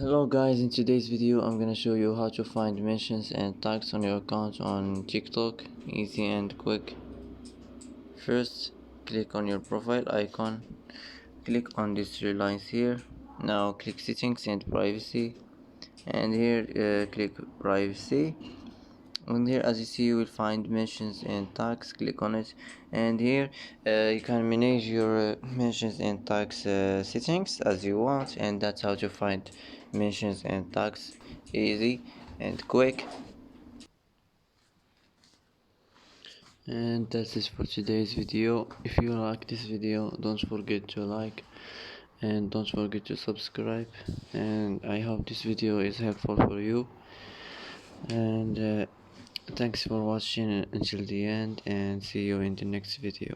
Hello guys, in today's video I'm gonna show you how to find mentions and tags on your account on TikTok, easy and quick. First, click on your profile icon, click on these three lines here. Now click settings and privacy, and here click privacy. And here, as you see, you will find mentions and tags. Click on it, and here you can manage your mentions and tags settings as you want, and that's how to find mentions and tags easy and quick. And that's it for today's video. If you like this video, don't forget to like and don't forget to subscribe, and I hope this video is helpful for you. And thanks for watching until the end, and see you in the next video.